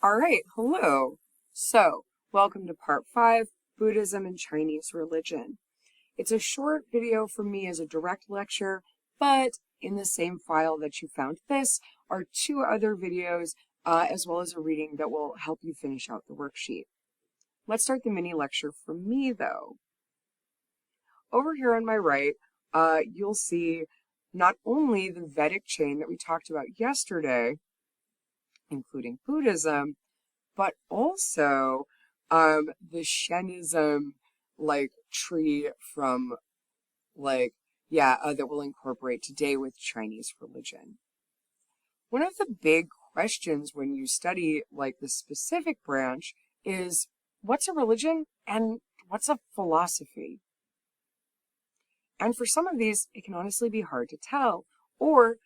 All right, hello. So, welcome to part 5, Buddhism and Chinese Religion. It's a short video from me as a direct lecture, but in the same file that you found this are 2 other videos, as well as a reading that will help you finish out the worksheet. Let's start the mini lecture from me, though. Over here on my right, you'll see not only the Vedic chain that we talked about yesterday, including Buddhism, but also the Shenism tree from that we'll incorporate today with Chinese religion. One of the big questions when you study the specific branch is what's a religion and what's a philosophy? And for some of these, it can honestly be hard to tell, or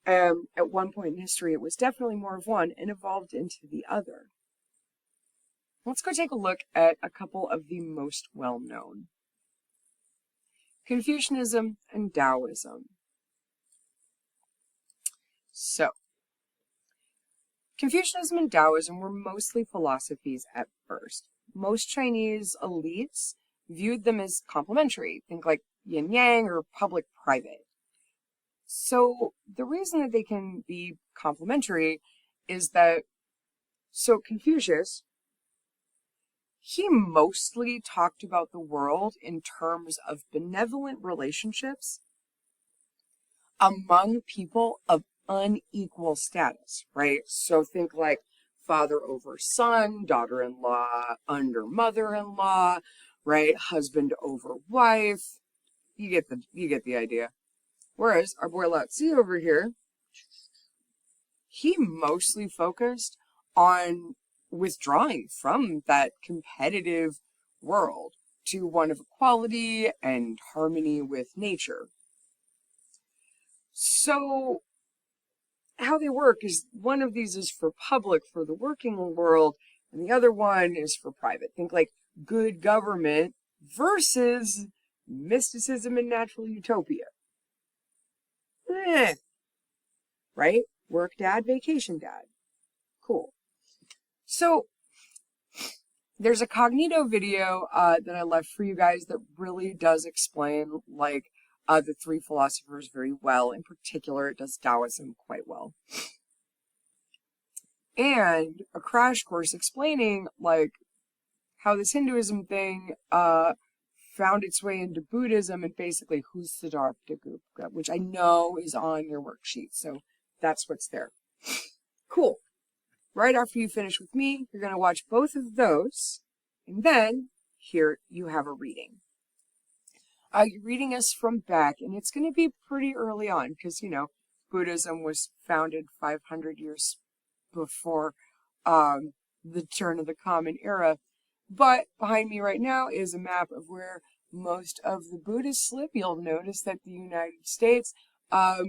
at one point in history, it was definitely more of one and evolved into the other. Let's go take a look at a couple of the most well-known. Confucianism and Taoism. So, Confucianism and Taoism were mostly philosophies at first. Most Chinese elites viewed them as complementary, think like yin-yang or public-private. So, the reason that they can be complementary is that, Confucius, he mostly talked about the world in terms of benevolent relationships among people of unequal status, right? So think like father over son, daughter-in-law under mother-in-law, right? Husband over wife. You get the idea. Whereas our boy Lao Tzu over here, he mostly focused on withdrawing from that competitive world to one of equality and harmony with nature. So how they work is one of these is for public, for the working world, and the other one is for private. Think like good government versus mysticism and natural utopia. Right? Work dad, vacation dad. Cool. So there's a Cognito video that I left for you guys that really does explain the 3 philosophers very well. In particular, it does Taoism quite well. And a crash course explaining how this Hinduism thing found its way into Buddhism and basically who's Siddhartha Gupta, which I know is on your worksheet. So that's what's there. Cool. Right after you finish with me, you're going to watch both of those, and then here you have a reading. Your reading is from Beck, and it's going to be pretty early on because, Buddhism was founded 500 years before the turn of the Common Era. But behind me right now is a map of where most of the Buddhists live. You'll notice that the United States, has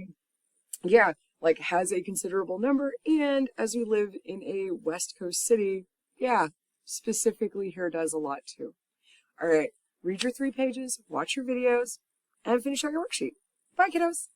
a considerable number, and as we live in a West Coast city, specifically here does a lot too. All right, read your 3 pages, watch your videos, and finish out your worksheet. Bye, kiddos.